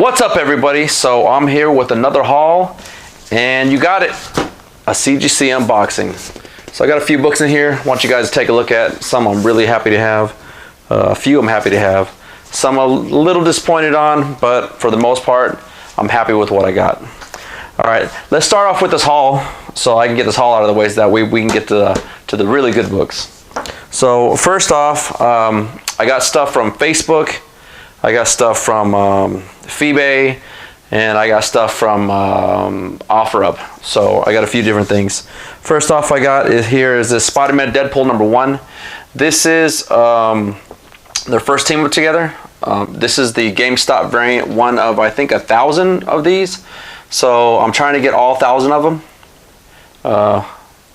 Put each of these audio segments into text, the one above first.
What's up, everybody? So I'm here with another haul, and you got it, a CGC unboxing. So I got a few books in here. I want you guys to take a look at. Some I'm really happy to have, a few I'm happy to have, some I'm a little disappointed on, but for the most part I'm happy with what I got. All right, let's start off with this haul so I can get this haul out of the way so that way we can get to the really good books. So first off, I got stuff from Facebook, I got stuff from Phoebe, and I got stuff from OfferUp. So I got a few different things. First off, I got here is this Spiderman Deadpool #1. This is their first team up together. This is the GameStop variant, one of I think 1,000 of these. So I'm trying to get all 1,000 of them.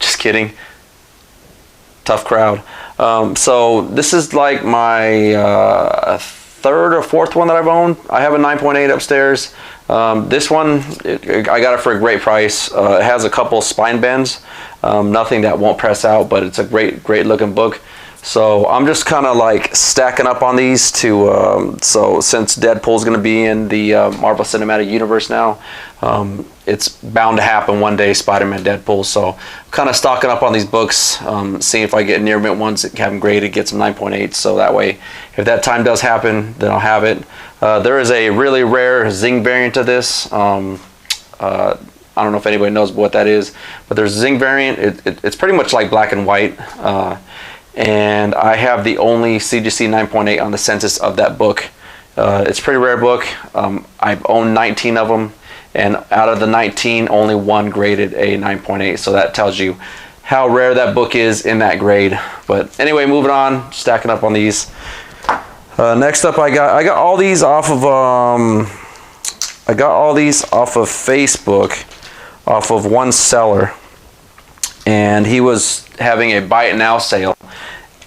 Just kidding. Tough crowd. So this is like my third or fourth one that I've owned. I have a 9.8 upstairs. This one, I got it for a great price. It has a couple spine bends, nothing that won't press out, but it's a great looking book. So I'm just kind of like stacking up on these to, so since Deadpool's going to be in the Marvel Cinematic Universe now, it's bound to happen one day, Spider-Man Deadpool. So I'm kind of stocking up on these books, seeing if I get near mint ones that have them graded, get some 9.8, so that way if that time does happen, then I'll have it. There is a really rare Zing variant of this. I don't know if anybody knows what that is, but there's a Zing variant. It's pretty much like black and white. And I have the only CGC 9.8 on the census of that book. It's a pretty rare book. I've owned 19 of them, and out of the 19, only one graded a 9.8, so that tells you how rare that book is in that grade. But anyway, moving on, stacking up on these. Next up, I got all these off of Facebook, off of one seller, and he was having a buy it now sale,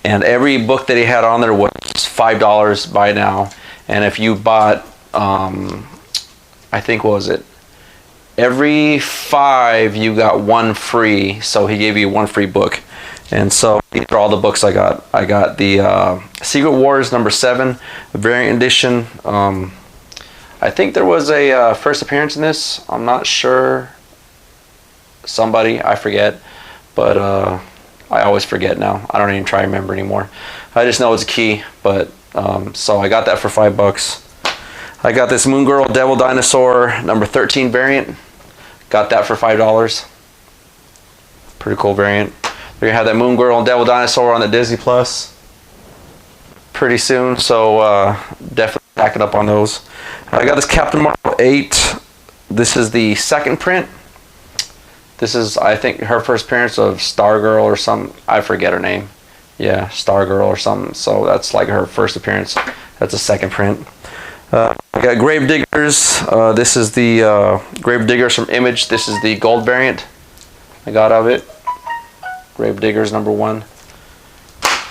and every book that he had on there was $5 buy now. And if you bought I think, what was it, every 5 you got 1 free, so he gave you 1 free book. And so these are all the books I got. I got the Secret Wars #7 variant edition. I think there was a first appearance in this. I'm not sure. Somebody, I forget. But I always forget now. I don't even try to remember anymore. I just know it's a key. But so I got that for $5. I got this Moon Girl Devil Dinosaur #13 variant. Got that for $5. Pretty cool variant. We're gonna have that Moon Girl and Devil Dinosaur on the Disney Plus pretty soon. So definitely backing up on those. I got this Captain Marvel 8. This is the second print. This is, I think, her first appearance of Stargirl or something. I forget her name. Yeah, Stargirl or something. So that's like her first appearance. That's a second print. I got Gravediggers. This is the Gravediggers from Image. This is the gold variant I got of it. Gravediggers #1.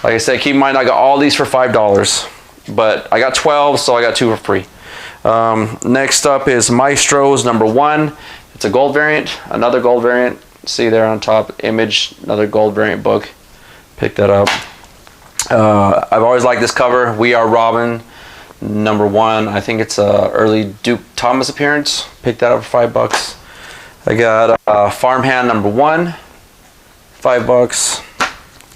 Like I said, keep in mind I got all these for $5, but I got 12, so I got 2 for free. Next up is Maestro's #1. It's a gold variant, another gold variant. See there on top, Image, another gold variant book. Pick that up. I've always liked this cover. We Are Robin #1. I think it's a early Duke Thomas appearance. Pick that up for $5. I got Farmhand #1, $5.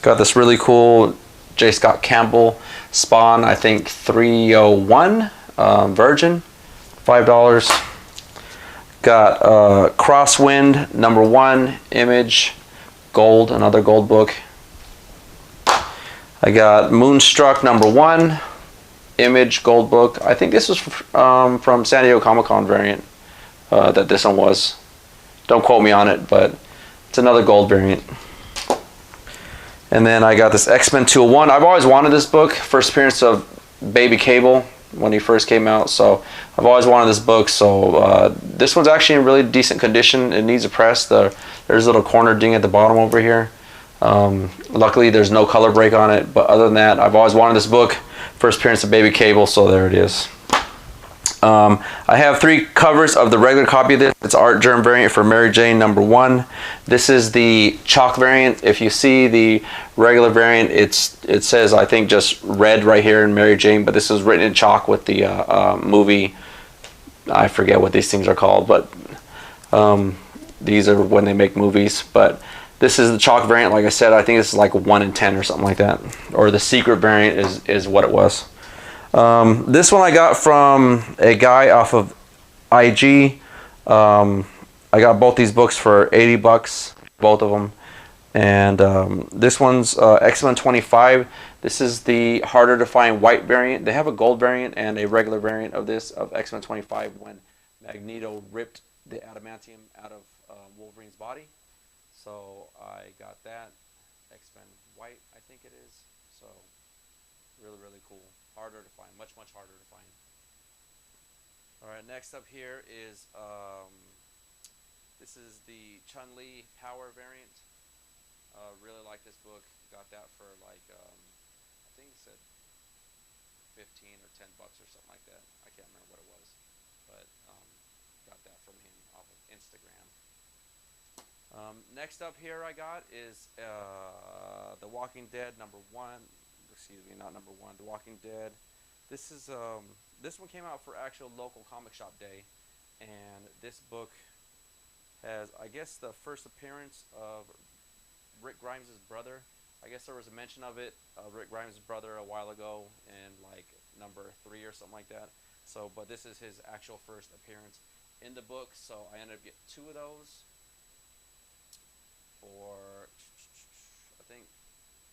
Got this really cool J. Scott Campbell Spawn, I think 301 Virgin, $5. Got Crosswind #1, Image, gold, another gold book. I got Moonstruck #1, Image, gold book. I think this was from San Diego Comic-Con variant that this one was. Don't quote me on it, but it's another gold variant. And then I got this X-Men 201. I've always wanted this book. First appearance of Baby Cable when he first came out. So I've always wanted this book. So this one's actually in really decent condition. It needs a press. There's a little corner ding at the bottom over here. Luckily there's no color break on it. But other than that, I've always wanted this book. First appearance of Baby Cable. So there it is. I have 3 covers of the regular copy of this. It's Art Germ variant for Mary Jane #1. This is the chalk variant. If you see the regular variant, it says, I think, just red right here in Mary Jane, but this is written in chalk with the movie I forget what these things are called, but these are when they make movies. But this is the chalk variant. Like I said, I think this is like 1 in 10 or something like that. Or the secret variant is what it was. This one I got from a guy off of IG. I got both these books for $80, both of them. And this one's X-Men 25. This is the harder to find white variant. They have a gold variant and a regular variant of this, of X-Men 25, when Magneto ripped the adamantium out of Wolverine's body. So I got that. X-Men white, I think it is. So really, really cool. Harder to find, much, much harder to find. All right, next up here is, this is the Chun-Li Power variant. Really like this book. Got that for like, I think it said 15 or $10 or something like that. I can't remember what it was, but got that from him off of Instagram. Next up here I got is The Walking Dead #1. Excuse me, not #1. The Walking Dead. This is this one came out for actual local comic shop day, and this book has, I guess, the first appearance of Rick Grimes' brother. I guess there was a mention of it, Rick Grimes' brother, a while ago in like #3 or something like that. So, but this is his actual first appearance in the book. So I ended up getting 2 of those for, I think,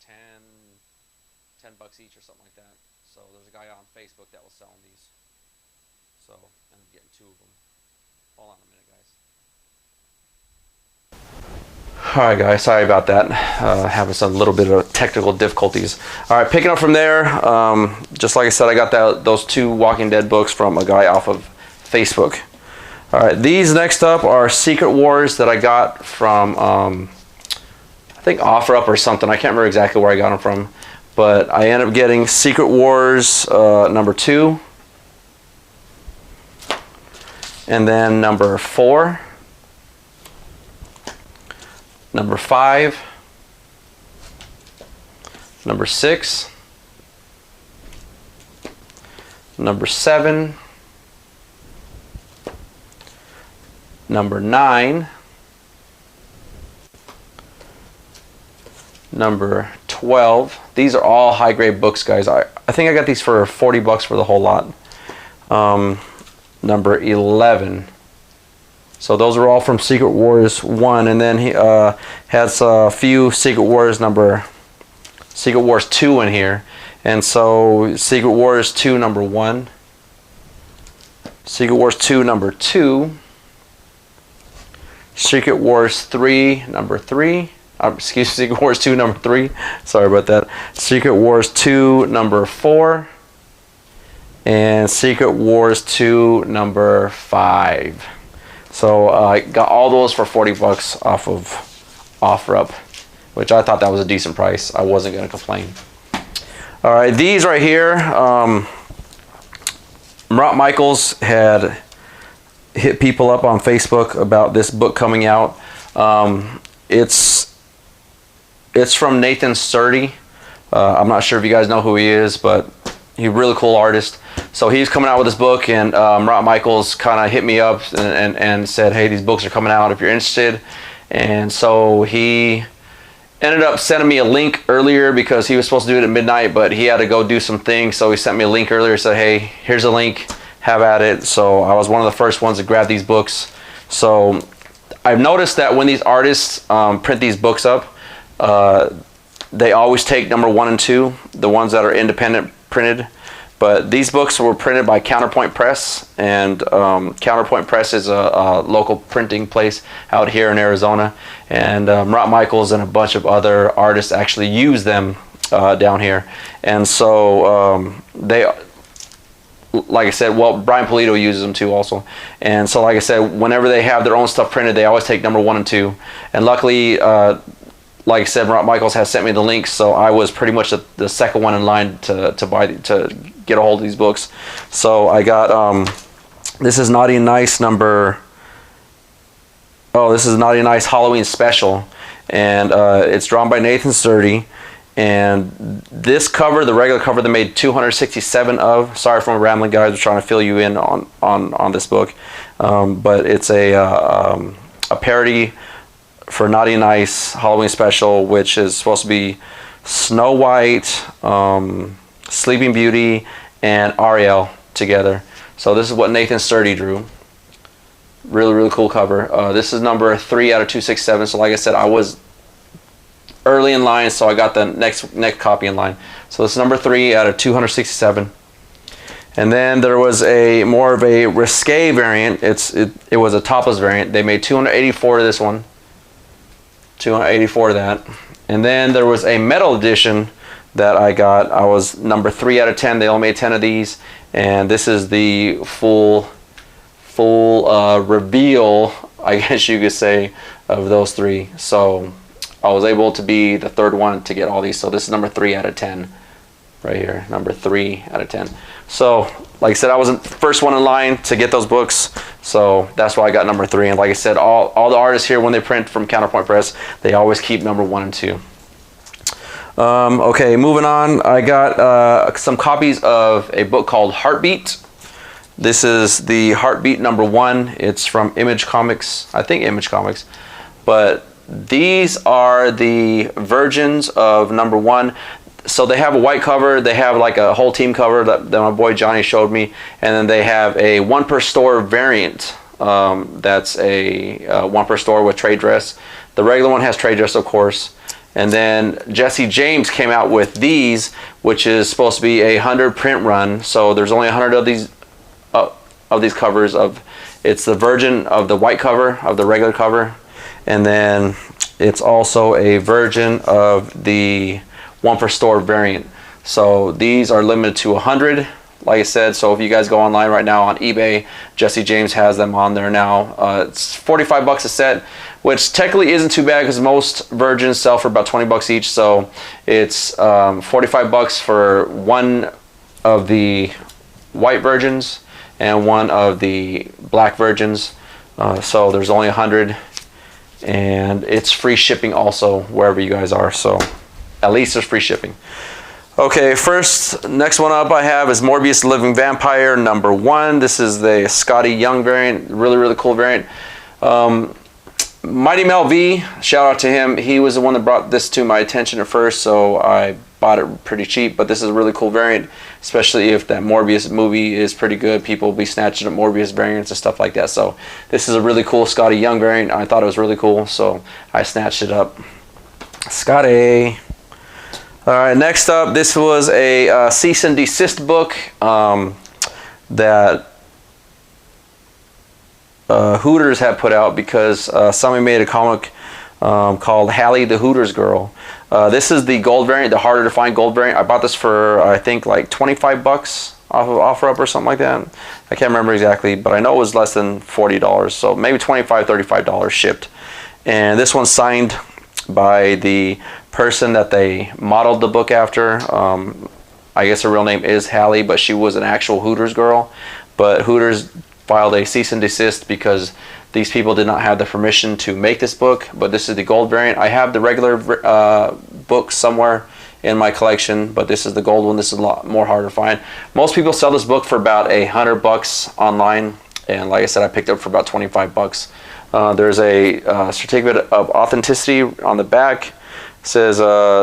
$10 each or something like that. So there's a guy on Facebook that was selling these. So I ended up getting 2 of them. Hold on a minute, guys. Alright guys, sorry about that. Having some little bit of technical difficulties. Alright, picking up from there, just like I said, I got those 2 Walking Dead books from a guy off of Facebook. Alright, these next up are Secret Wars that I got from, I think OfferUp or something. I can't remember exactly where I got them from. But I ended up getting Secret Wars #2. And then #4. #5, #6, #7, #9, #12. These are all high grade books, guys. I think I got these for $40 for the whole lot. #11. So those are all from Secret Wars 1, and then he has a few Secret Wars 2 in here. And so Secret Wars 2 #1, Secret Wars 2 #2, Secret Wars 3 #3. Excuse me, Secret Wars 2 #3. Sorry about that. Secret Wars 2 #4, and Secret Wars 2 #5. So I got all those for $40 off of OfferUp, which I thought that was a decent price. I wasn't going to complain. All right, these right here, Murat Michaels had hit people up on Facebook about this book coming out. It's from Nathan Sturdy. I'm not sure if you guys know who he is, but he's a really cool artist. So he's coming out with this book, and Murat Michaels kind of hit me up and said, hey, these books are coming out if you're interested. And so he ended up sending me a link earlier because he was supposed to do it at midnight, but he had to go do some things. So he sent me a link earlier and said, hey, here's a link, have at it. So I was one of the first ones to grab these books. So I've noticed that when these artists print these books up, they always take #1 and 2, the ones that are independent printed. But these books were printed by Counterpoint Press, and Counterpoint Press is a local printing place out here in Arizona. And Murat Michaels and a bunch of other artists actually use them down here. And so they, like I said, well, Brian Pulido uses them too also. And so like I said, whenever they have their own stuff printed, they always take #1 and 2. And luckily, like I said, Murat Michaels has sent me the links, so I was pretty much the second one in line to get a hold of these books. So I got this is Naughty and Nice this is Naughty and Nice Halloween Special, and it's drawn by Nathan Sturdy, And this cover, the regular cover, they made 267 of. Sorry for my rambling, guys. We're trying to fill you in on this book. But it's a parody for Naughty and Nice Halloween special, which is supposed to be Snow White, Sleeping Beauty, and Ariel together. So this is what Nathan Sturdy drew. Really, really cool cover. This is number 3 out of 267. So like I said, I was early in line, so I got the next copy in line. So this is number 3 out of 267. And then there was a more of a risque variant. It was a topless variant. They made 284 of this one. 284 of that. And then there was a metal edition that I got. I was number 3 out of 10. They only made 10 of these. And this is the full reveal, I guess you could say, of those 3. So I was able to be the 3rd one to get all these. So this is number 3 out of 10 right here. Number 3 out of 10. So like I said, I wasn't the first one in line to get those books. So that's why I got number 3. And like I said, all the artists here, when they print from Counterpoint Press, they always keep number 1 and 2. Okay, moving on. I got some copies of a book called Heartbeat. This is the Heartbeat number 1. It's from Image Comics. I think Image Comics. But these are the versions of number 1. So they have a white cover, they have like a whole team cover that my boy Johnny showed me, and then they have a 1 per store variant. That's a 1 per store with trade dress. The regular one has trade dress, of course. And then Jesse James came out with these, which is supposed to be a 100 print run. So there's only 100 of these covers. It's the version of the white cover, of the regular cover. And then it's also a version of the 1 per store variant. So these are limited to 100, like I said. So if you guys go online right now on eBay, Jesse James has them on there now. It's 45 bucks a set, which technically isn't too bad because most versions sell for about 20 bucks each. So it's 45 bucks for 1 of the white versions and 1 of the black versions. So there's only 100. And it's free shipping also wherever you guys are, so at least there's free shipping. Okay, next one up I have is Morbius Living Vampire number 1. This is the Scotty Young variant, really cool variant. Mighty Mel V, shout out to him. He was the one that brought this to my attention at first, so I bought it pretty cheap. But this is a really cool variant, especially if that Morbius movie is pretty good. People will be snatching up Morbius variants and stuff like that. So this is a really cool Scotty Young variant. I thought it was really cool, so I snatched it up. Scotty. All right, next up, this was a cease and desist book that Hooters had put out because somebody made a comic called Hallie the Hooters Girl. This is the gold variant, the harder to find gold variant. I bought this for I think like 25 bucks off of OfferUp or something like that. I can't remember exactly, but I know it was less than $40, so maybe $25, $35 shipped. And this one's signed by the person that they modeled the book after. I guess her real name is Hallie, but she was an actual Hooters girl. But Hooters filed a cease and desist because these people did not have the permission to make this book. But this is the gold variant. I have the regular book somewhere in my collection, but this is the gold one. This is a lot more hard to find. Most people sell this book for about $100 online, and like I said, I picked it up for about 25 bucks. There's a certificate of authenticity on the back. It says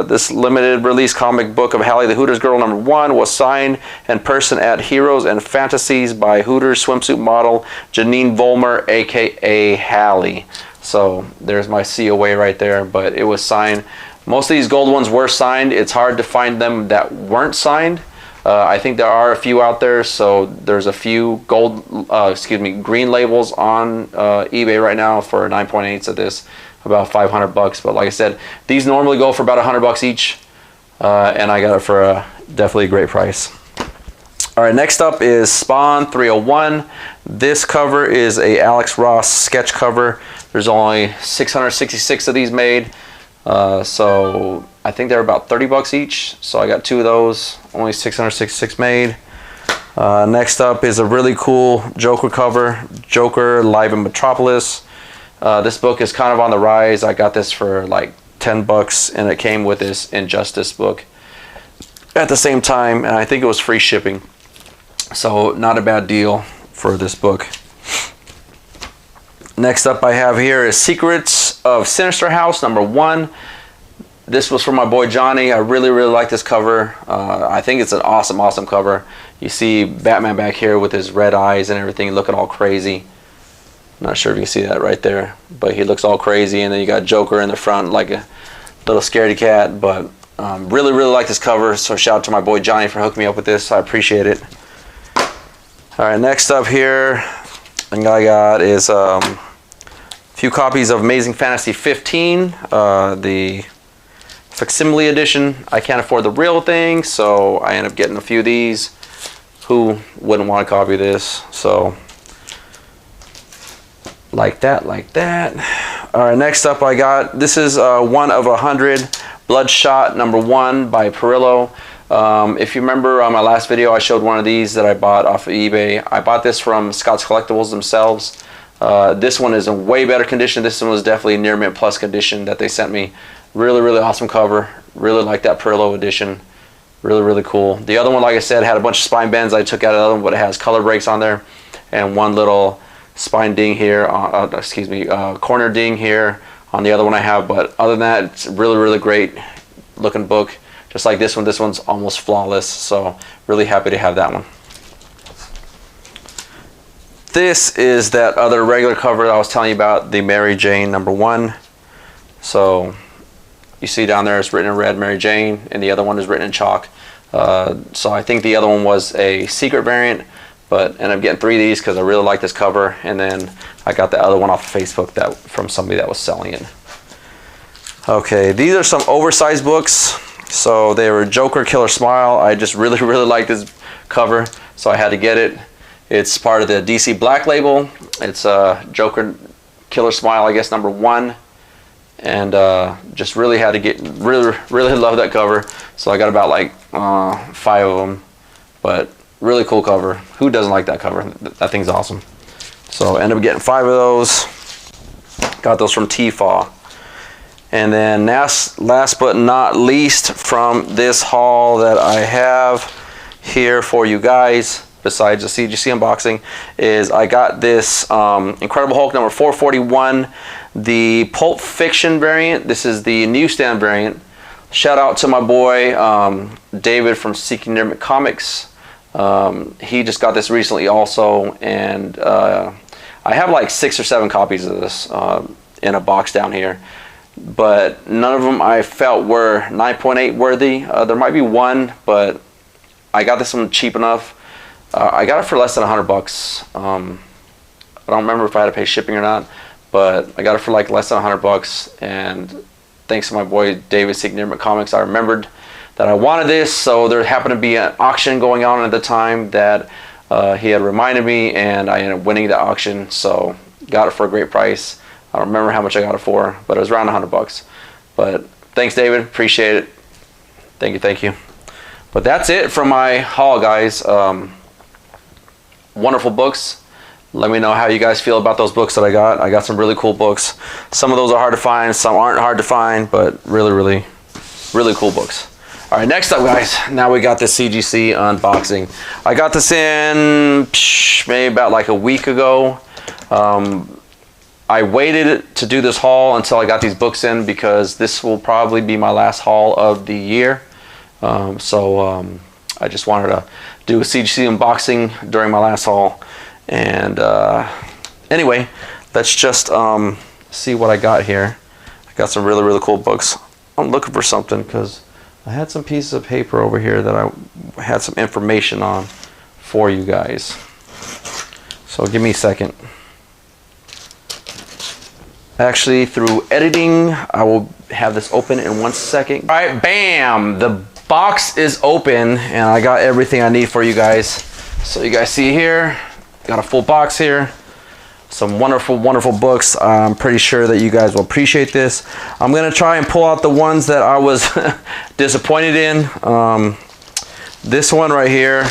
this limited release comic book of Hallie the Hooters Girl number 1 was signed in person at Heroes and Fantasies by Hooters swimsuit model Janine Vollmer, aka Hallie. So there's my COA right there, but it was signed. Most of these gold ones were signed. It's hard to find them that weren't signed. I think there are a few out there, so there's a few green labels on eBay right now for 9.8s of this, about 500 bucks. But like I said, these normally go for about 100 bucks each, and I got it for a definitely great price. All right, next up is Spawn 301. This cover is a Alex Ross sketch cover. There's only 666 of these made. So I think they're about 30 bucks each. So I got 2 of those, only 666 made. Next up is a really cool Joker cover, Joker Live in Metropolis. This book is kind of on the rise. I got this for like 10 bucks, and it came with this Injustice book at the same time, and I think it was free shipping. So not a bad deal for this book. Next up I have here is Secrets of Sinister House #1. This was from my boy Johnny. I really like this cover. I think it's an awesome cover. You see Batman back here with his red eyes and everything looking all crazy. I'm not sure if you can see that right there, but he looks all crazy, and then you got Joker in the front like a little scaredy cat. But really like this cover, so shout out to my boy Johnny for hooking me up with this. I appreciate it. Alright, next up here, the thing I got is a few copies of Amazing Fantasy 15, the facsimile edition. I can't afford the real thing, so I end up getting a few of these. Who wouldn't want a copy of this? So, like that. Alright, next up I got, this is 1 of 100, Bloodshot #1 by Perillo. If you remember my last video, I showed one of these that I bought off of eBay. I bought this from Scott's Collectibles themselves. This one is in way better condition. This one was definitely near mint plus condition that they sent me. Really awesome cover. Really like that Perillo edition. Really cool. The other one, like I said, had a bunch of spine bends. I took out another one, but it has color breaks on there, and one little spine ding here. Corner ding here on the other one I have. But other than that, it's really great looking book. Just like this one. This one's almost flawless. So really happy to have that one. This is that other regular cover that I was telling you about, the Mary Jane #1. So you see down there it's written in red, Mary Jane, and the other one is written in chalk. So I think the other one was a secret variant, but ended up getting 3 of these because I really like this cover, and then I got the other one off of Facebook from somebody that was selling it. Okay, these are some oversized books. So they were Joker Killer Smile. I just really like this cover, so I had to get it. It's part of the DC Black label. It's Joker Killer Smile, I guess, #1. And just really had to get, really love that cover. So I got about like 5 of them, but really cool cover. Who doesn't like that cover? That thing's awesome. So I ended up getting 5 of those. Got those from Tfaw. And then last but not least from this haul that I have here for you guys, besides the CGC unboxing, is I got this Incredible Hulk #441, the Pulp Fiction variant. This is the newsstand variant. Shout out to my boy David from Seeking Near Comics. He just got this recently also, and I have like 6 or 7 copies of this in a box down here, but none of them I felt were 9.8 worthy. There might be one, but I got this one cheap enough. I got it for less than 100 bucks. I don't remember if I had to pay shipping or not, but I got it for like less than 100 bucks. And thanks to my boy David Significant Comics, I remembered that I wanted this. So there happened to be an auction going on at the time that he had reminded me, and I ended up winning the auction. So got it for a great price. I don't remember how much I got it for, but it was around 100 bucks. But thanks, David. Appreciate it. Thank you. But that's it for my haul, guys. Wonderful books. Let me know how you guys feel about those books that I got. I got some really cool books. Some of those are hard to find, some aren't hard to find, but really cool books. All right, next up, guys, now we got the CGC unboxing. I got this in maybe about like a week ago. I waited to do this haul until I got these books in because this will probably be my last haul of the year. I just wanted to do a CGC unboxing during my last haul. And anyway, let's just see what I got here. I got some really cool books. I'm looking for something because I had some pieces of paper over here that I had some information on for you guys. So give me a second. Actually, through editing, I will have this open in 1 second. All right, bam! The box is open, and I got everything I need for you guys. So you guys see here, got a full box here. Some wonderful books. I'm pretty sure that you guys will appreciate this. I'm gonna try and pull out the ones that I was disappointed in. This one right here,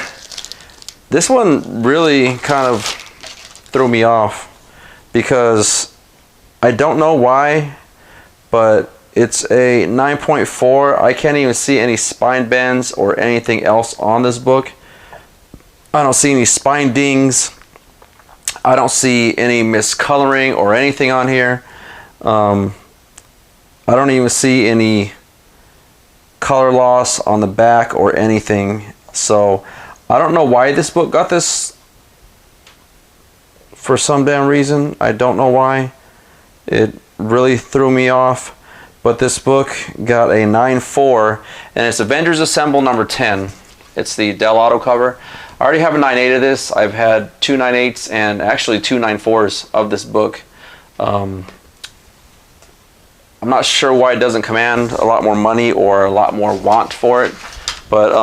this one really kind of threw me off because I don't know why, but It's a 9.4. I can't even see any spine bends or anything else on this book. I don't see any spine dings. I don't see any miscoloring or anything on here. I don't even see any color loss on the back or anything. So I don't know why this book got this for some damn reason. I don't know why. It really threw me off. But this book got a 9.4, and it's Avengers Assemble number 10. It's the Del Auto cover. I already have a 9.8 of this. I've had 2 9.8s and actually 2 9.4s of this book. I'm not sure why it doesn't command a lot more money or a lot more want for it. But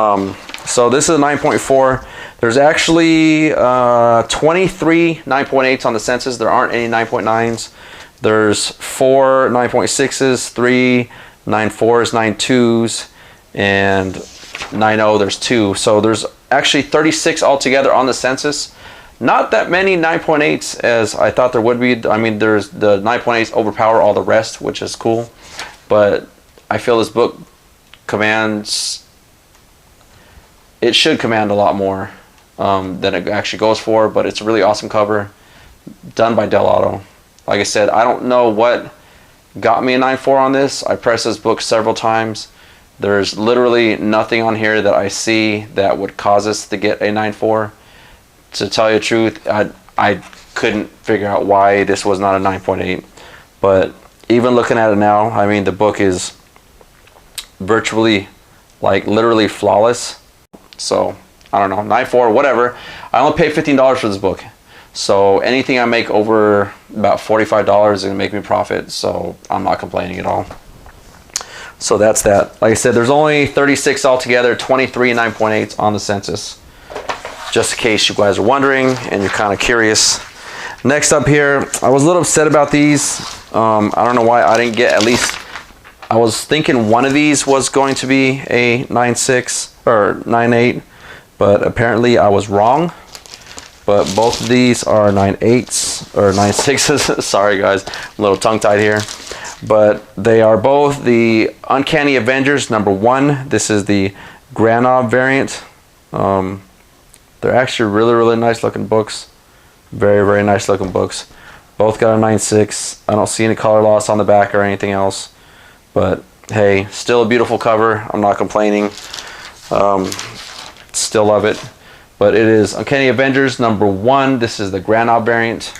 so this is a 9.4. There's actually 23 9.8s on the census. There aren't any 9.9s. There's 4 9.6s, 3 9.4s, 9.2s, and 9.0. There's 2. So there's actually 36 altogether on the census. Not that many 9.8s as I thought there would be. I mean, there's the 9.8s overpower all the rest, which is cool. But I feel this book commands, it should command a lot more than it actually goes for. But it's a really awesome cover done by Del Auto. Like I said, I don't know what got me a 9.4 on this. I pressed this book several times. There's literally nothing on here that I see that would cause us to get a 9.4. To tell you the truth, I couldn't figure out why this was not a 9.8. But even looking at it now, I mean, the book is virtually, like, literally flawless. So, I don't know, 9.4, whatever. I only paid $15 for this book. So anything I make over about $45 is going to make me profit. So I'm not complaining at all. So that's that. Like I said, there's only 36 altogether, 23 9.8s on the census. Just in case you guys are wondering and you're kind of curious. Next up here, I was a little upset about these. I don't know why I didn't get at least, I was thinking one of these was going to be a 9.6 or 9.8, but apparently I was wrong. But both of these are 9.8s or 9.6s. Sorry guys, I'm a little tongue-tied here. But they are both the Uncanny Avengers number 1. This is the Granov variant. They're actually really nice looking books. Very nice looking books. Both got a 9.6. I don't see any color loss on the back or anything else. But hey, still a beautiful cover. I'm not complaining. Still love it. But it is Uncanny Avengers number 1. This is the Granov variant.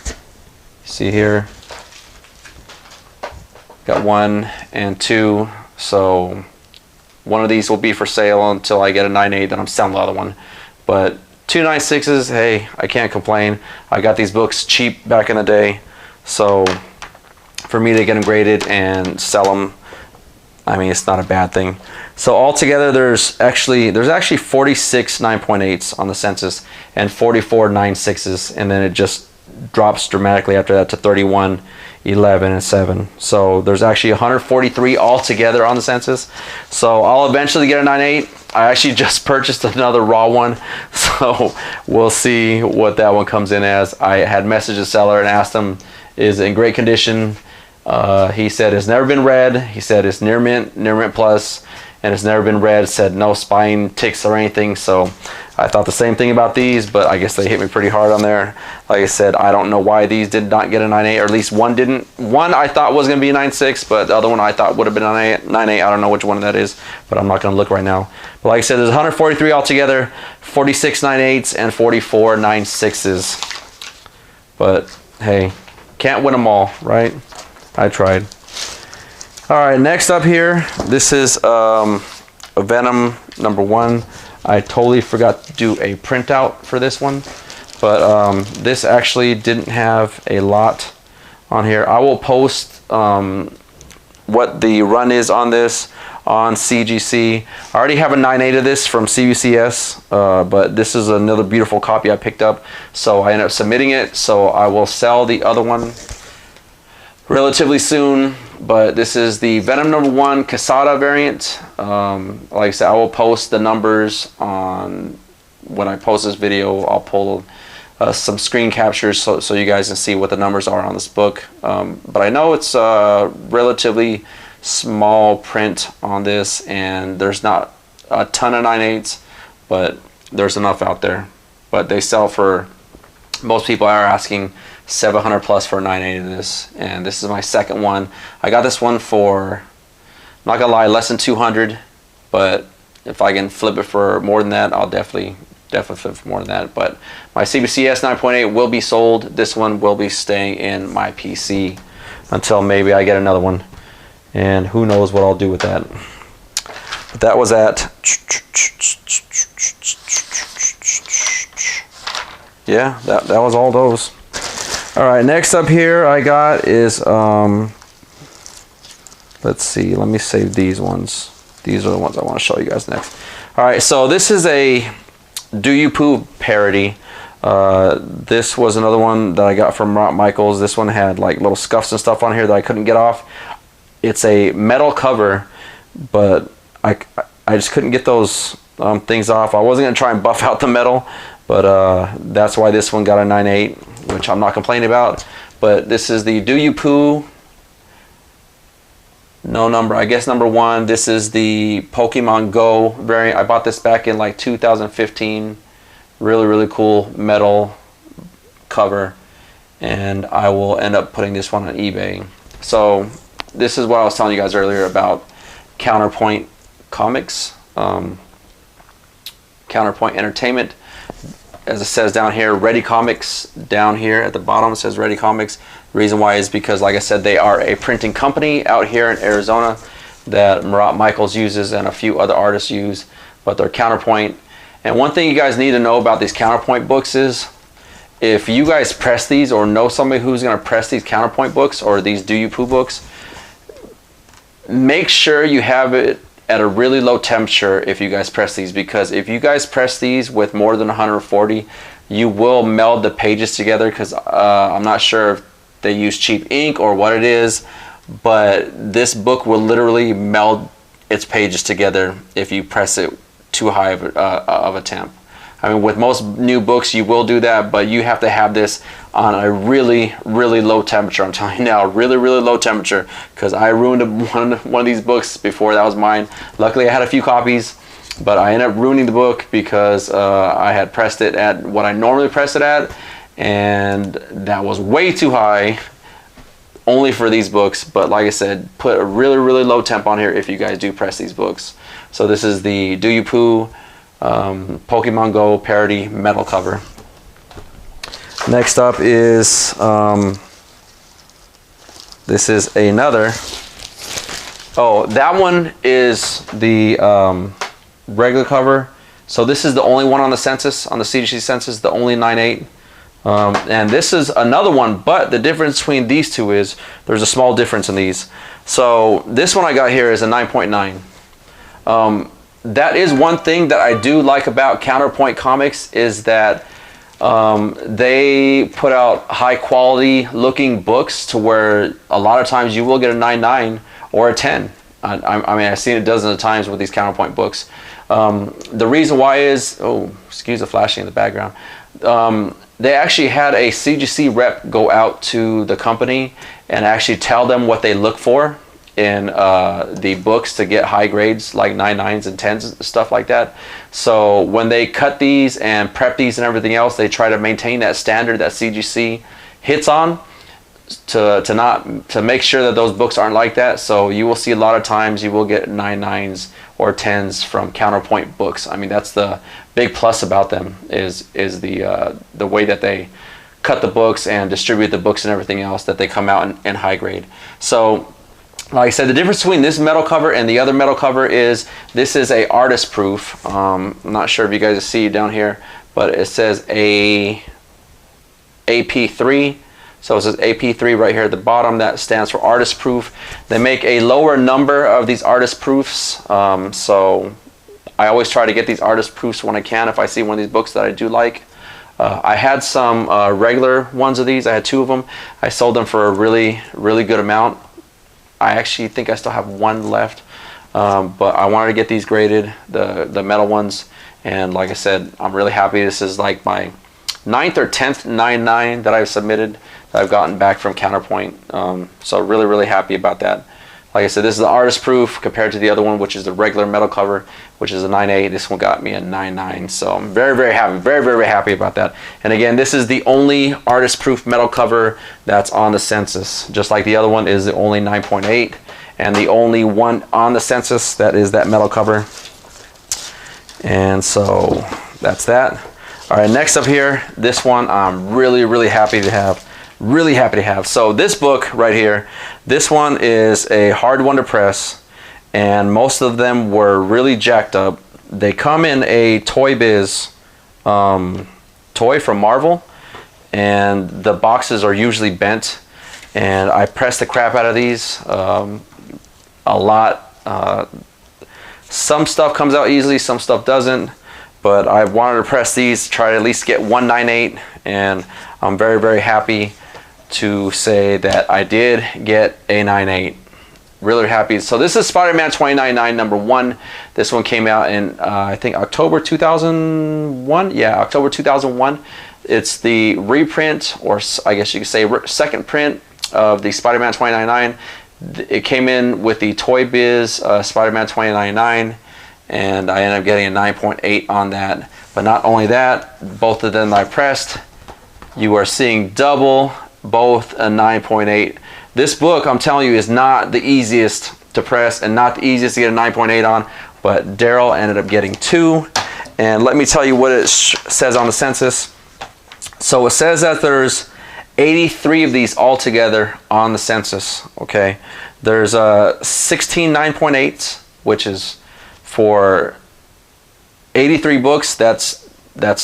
See here. Got 1 and 2. So one of these will be for sale until I get a 9.8. Then I'm selling the other one. But 2 9.6s, hey, I can't complain. I got these books cheap back in the day. So for me to get them graded and sell them, I mean, it's not a bad thing. So altogether, there's actually 46 9.8s on the census and 44 9.6s, and then it just drops dramatically after that to 31, 11, and 7. So there's actually 143 altogether on the census. So I'll eventually get a 9.8. I actually just purchased another raw one, so we'll see what that one comes in as. I had messaged the seller and asked him, is it in great condition? He said it's never been read. He said it's near mint plus, and it's never been read. Said no spine ticks or anything. So I thought the same thing about these, but I guess they hit me pretty hard on there. Like I said, I don't know why these did not get a 9.8, or at least one didn't. One I thought was going to be a 9.6, but the other one I thought would have been a 9.8. I don't know which one that is, but I'm not going to look right now. But like I said, there's 143 altogether, 46 9.8s and 44 9.6s. But hey, can't win them all, right? I tried. All right, next up here, this is a Venom number 1. I totally forgot to do a printout for this one, but this actually didn't have a lot on here. I will post what the run is on this on CGC. I already have a 9.8 of this from CUCS, but this is another beautiful copy I picked up, so I ended up submitting it. So I will sell the other one relatively soon, but this is the Venom number 1 Casada variant. Like I said, I will post the numbers on when I post this video. I'll pull some screen captures so you guys can see what the numbers are on this book. But I know it's relatively small print on this, and there's not a ton of 9/8s, but there's enough out there. But they sell for, most people are asking 700 plus for a 9/8 of this, and this is my second one. I got this one for, I'm not gonna lie, less than 200, but if I can flip it for more than that, I'll definitely flip it for more than that. But my CBCS 9.8 will be sold. This one will be staying in my PC until maybe I get another one, and who knows what I'll do with that. But that was at, yeah, that was all those. All right, next up here I got is let's see, let me save these ones. These are the ones I want to show you guys next. All right, so this is a Do You Poo parody. This was another one that I got from Rob Michaels. This one had like little scuffs and stuff on here that I couldn't get off. It's a metal cover, but I just couldn't get those things off. I wasn't gonna try and buff out the metal, but that's why this one got a 9/8, which I'm not complaining about. But this is the Do You Poo, no number, I guess number 1. This is the Pokemon Go variant. I bought this back in like 2015. Really cool metal cover, and I will end up putting this one on eBay. So this is what I was telling you guys earlier about Counterpoint Comics, Counterpoint Entertainment. As it says down here, Ready Comics, down here at the bottom it says Ready Comics. The reason why is because, like I said, they are a printing company out here in Arizona that Murat Michaels uses and a few other artists use, but they're Counterpoint. And one thing you guys need to know about these Counterpoint books is, if you guys press these or know somebody who's going to press these Counterpoint books or these Do You Poo books, make sure you have it at a really low temperature if you guys press these, because if you guys press these with more than 140, you will meld the pages together, because I'm not sure if they use cheap ink or what it is, but this book will literally meld its pages together if you press it too high of a temp. I mean, with most new books you will do that, but you have to have this on a really low temperature. I'm telling you now, really low temperature, because I ruined one of these books before. That was mine. Luckily I had a few copies, but I ended up ruining the book because I had pressed it at what I normally press it at, and that was way too high only for these books. But like I said, put a really low temp on here if you guys do press these books. So this is the Do You Poo Pokemon Go parody metal cover. Next up is this is another, oh, that one is the regular cover. So this is the only one on the census, on the CDC census, the only 9/8. And this is another one, but the difference between these two is there's a small difference in these. So this one I got here is a 9.9. That is one thing that I do like about Counterpoint Comics, is that they put out high quality looking books to where a lot of times you will get a 9.9 or a 10. I mean, I've seen it dozens of times with these Counterpoint books. The reason why is, oh, excuse the flashing in the background. They actually had a CGC rep go out to the company and actually tell them what they look for in the books to get high grades, like 9.9s and 10s and stuff like that. So when they cut these and prep these and everything else, they try to maintain that standard that CGC hits on, to make sure that those books aren't like that. So you will see a lot of times you will get 9.9s or 10s from Counterpoint books. I mean, that's the big plus about them, is the way that they cut the books and distribute the books and everything else, that they come out in high grade. So like I said, the difference between this metal cover and the other metal cover is this is a artist proof. I'm not sure if you guys see down here, but it says AP3. So it says AP3 right here at the bottom. That stands for artist proof. They make a lower number of these artist proofs. So I always try to get these artist proofs when I can, if I see one of these books that I do like. I had some regular ones of these. I had 2 of them. I sold them for a really good amount. I actually think I still have one left, but I wanted to get these graded, the metal ones, and like I said, I'm really happy. This is like my 9th or 10th 9.9 that I've submitted, that I've gotten back from Counterpoint. So really happy about that. Like I said, this is the artist proof compared to the other one, which is the regular metal cover, which is a 9.8. This one got me a 9.9. So I'm very, very happy, very, very happy about that. And again, this is the only artist proof metal cover that's on the Census. Just like the other one is the only 9.8, and the only one on the Census that is that metal cover. And so that's that. All right, next up here, this one I'm really, really happy to have. Really happy to have. So this book right here, this one is a hard one to press, and most of them were really jacked up. They come in a Toy Biz toy from Marvel, and the boxes are usually bent, and I press the crap out of these a lot. Some stuff comes out easily, some stuff doesn't, but I wanted to press these, try to at least get one 9.8, and I'm very, very happy to say that I did get a 9.8. Really happy. So this is Spider-Man 2099 number 1. This one came out in I think October 2001. Yeah, October 2001. It's the reprint, or I guess you could say second print of the Spider-Man 2099. It came in with the Toy Biz Spider-Man 2099, and I ended up getting a 9.8 on that. But not only that, both of them I pressed, you are seeing double, both a 9.8. This book, I'm telling you, is not the easiest to press and not the easiest to get a 9.8 on, but Daryl ended up getting 2. And let me tell you what it says on the Census. So it says that there's 83 of these altogether on the Census. Okay, there's 16 9.8s, which is for 83 books. That's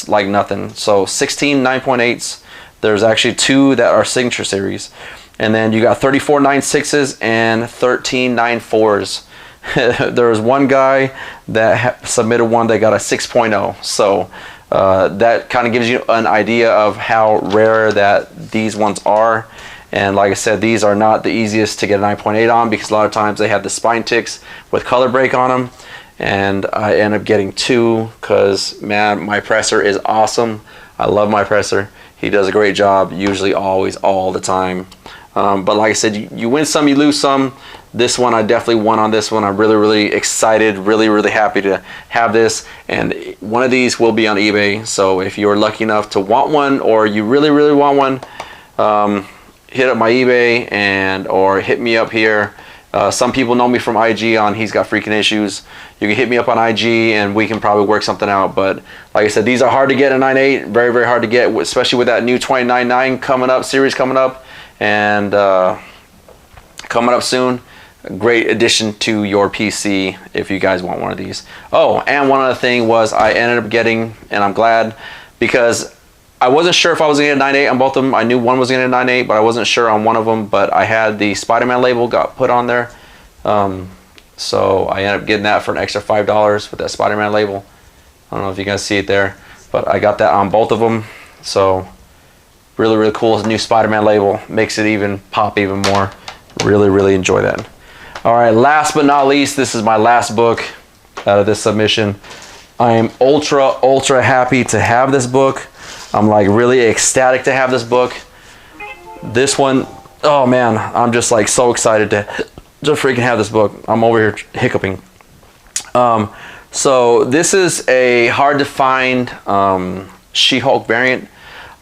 like nothing. So 16 9.8s. There's actually 2 that are signature series, and then you got 34 9.6s and 13 9.4s. There was one guy that submitted one that got a 6.0. So that kind of gives you an idea of how rare that these ones are. And like I said, these are not the easiest to get a 9.8 on, because a lot of times they have the spine ticks with color break on them. And I end up getting 2 because, man, my presser is awesome. I love my presser. He does a great job, usually, always, all the time. But like I said, you win some, you lose some. This one, I definitely won on this one. I'm really, really excited, really, really happy to have this. And one of these will be on eBay. So if you're lucky enough to want one, or you really, really want one, hit up my eBay or hit me up here. Some people know me from IG on He's Got Freaking Issues. You can hit me up on IG and we can probably work something out. But like I said, these are hard to get in 9.8, very, very hard to get, especially with that new 2099 coming up, series coming up, and coming up soon. A great addition to your PC if you guys want one of these. Oh, and one other thing was I ended up getting, and I'm glad, because I wasn't sure if I was going to get a 9.8 on both of them. I knew one was going to get a 9.8, but I wasn't sure on one of them. But I had the Spider-Man label got put on there. So I ended up getting that for an extra $5 with that Spider-Man label. I don't know if you guys see it there, but I got that on both of them. So really, really cool. New Spider-Man label makes it even pop even more. Really, really enjoy that. All right, last but not least, this is my last book out of this submission. I am ultra, ultra happy to have this book. I'm like really ecstatic to have this book. This one, oh man, I'm just like so excited to freaking have this book. I'm over here hiccuping. So this is a hard to find SheHulk variant.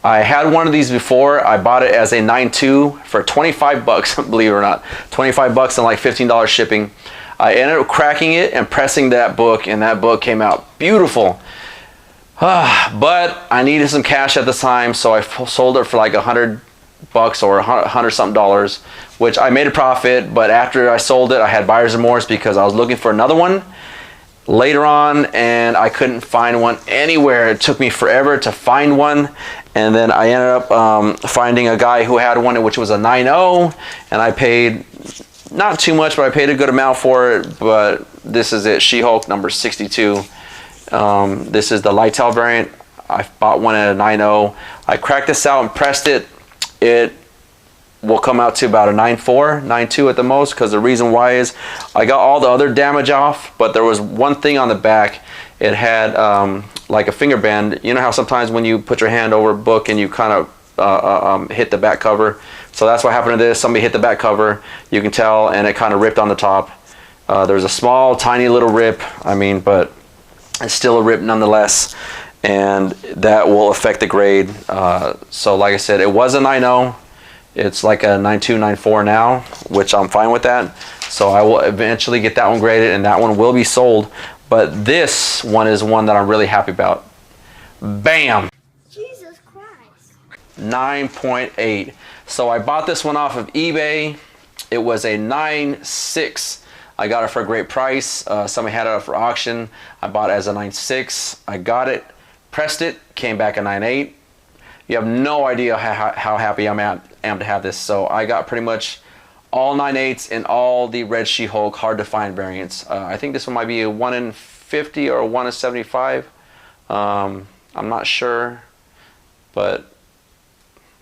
I had one of these before. I bought it as a 9.2 for 25 bucks, believe it or not. 25 bucks and like $15 shipping. I ended up cracking it and pressing that book, and that book came out beautiful. But I needed some cash at the time, so I sold it for like 100 bucks or 100 something dollars, which I made a profit. But after I sold it, I had buyer's remorse because I was looking for another one later on and I couldn't find one anywhere. It took me forever to find one, and then I ended up finding a guy who had one, which was a 9.0, and I paid not too much, but I paid a good amount for it. But this is it, SheHulk number 62. This is the Lightel variant. I bought one at a 9.0. I cracked this out and pressed it. It will come out to about a 9.4, 9.2 at the most, because the reason why is I got all the other damage off, but there was one thing on the back. It had like a finger band. You know how sometimes when you put your hand over a book and you kind of hit the back cover So that's what happened to this. Somebody hit the back cover, you can tell, and it kind of ripped on the top. There's a small, tiny little rip, I mean, but it's still a rip nonetheless, and that will affect the grade. So like I said, it was a 9.0. It's like a 9.2, 9.4 now, which I'm fine with that. So I will eventually get that one graded, and that one will be sold. But this one is one that I'm really happy about. Bam! Jesus Christ. 9.8. So I bought this one off of eBay. It was a 9.6. I got it for a great price. Somebody had it up for auction. I bought it as a 9.6. I got it, pressed it, came back a 9.8. You have no idea how happy I am to have this. So I got pretty much all 9.8s and all the red SheHulk hard to find variants. I think this one might be a 1 in 50 or a 1 in 75. I'm not sure, but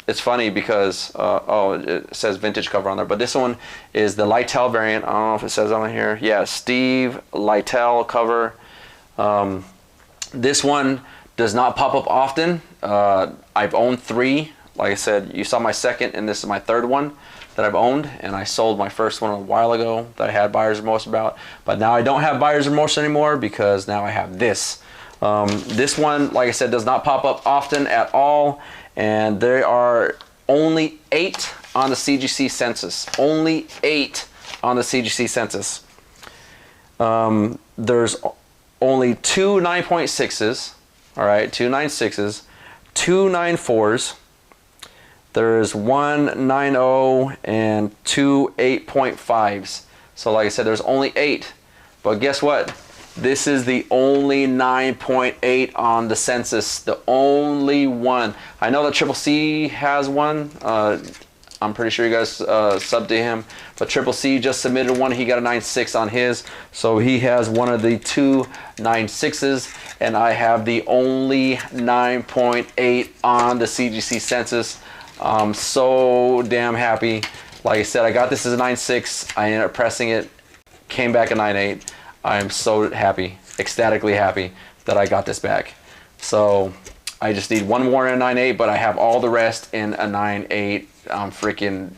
it's funny because oh, it says vintage cover on there, but this one is the Lytle variant. I don't know if it says on here. Yeah, Steve Lytle cover. This one does not pop up often. I've owned 3. Like I said, you saw my second, and this is my 3rd one that I've owned, and I sold my first one a while ago that I had buyer's remorse about. But now I don't have buyer's remorse anymore because now I have this. This one, like I said, does not pop up often at all, and there are only 8 on the CGC census. Only 8 on the CGC census. There's only 2 9.6s, all right, 2 9.6s, 2 9.4s. There's 1 9.0 and 2 8.5s. So like I said, there's only 8. But guess what? This is the only 9.8 on the census. The only one. I know that Triple C has one. I'm pretty sure you guys subbed to him. But Triple C just submitted one. He got a 9.6 on his. So he has one of the 2 9.6s. And I have the only 9.8 on the CGC census. I'm so damn happy. Like I said, I got this as a 9.6. I ended up pressing it. Came back a 9.8. I am so happy, ecstatically happy that I got this back. So I just need one more in a 9.8, but I have all the rest in a 9.8. I'm freaking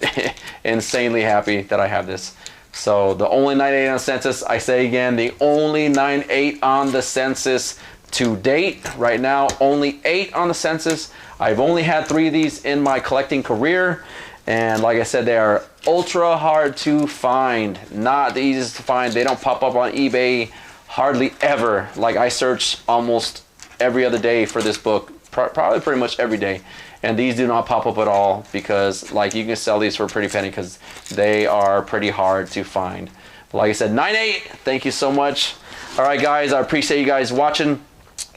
insanely happy that I have this. So the only 9.8 on the census, I say again, the only 9.8 on the census to date. Right now, only 8 on the census. I've only had 3 of these in my collecting career. And like I said, they are ultra hard to find. Not the easiest to find. They don't pop up on eBay hardly ever. Like I search almost every other day for this book. Probably pretty much every day. And these do not pop up at all because like you can sell these for a pretty penny because they are pretty hard to find. But like I said, 9.8. Thank you so much. All right, guys. I appreciate you guys watching.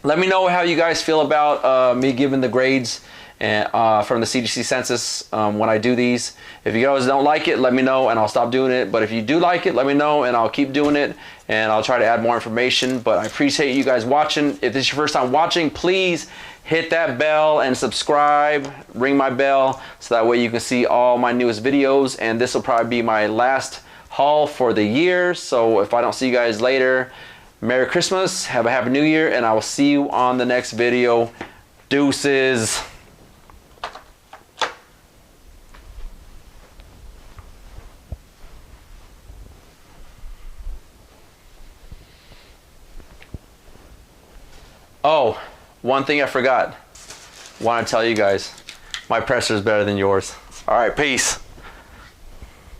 Let me know how you guys feel about me giving the grades and from the CGC census when I do these. If you guys don't like it, let me know and I'll stop doing it. But if you do like it, let me know and I'll keep doing it and I'll try to add more information. But I appreciate you guys watching. If this is your first time watching, please hit that bell and subscribe. Ring my bell so that way you can see all my newest videos. And this will probably be my last haul for the year. So if I don't see you guys later, Merry Christmas, have a Happy New Year, and I will see you on the next video. Deuces. Oh, one thing I forgot. Want to tell you guys, my presser is better than yours. All right, peace.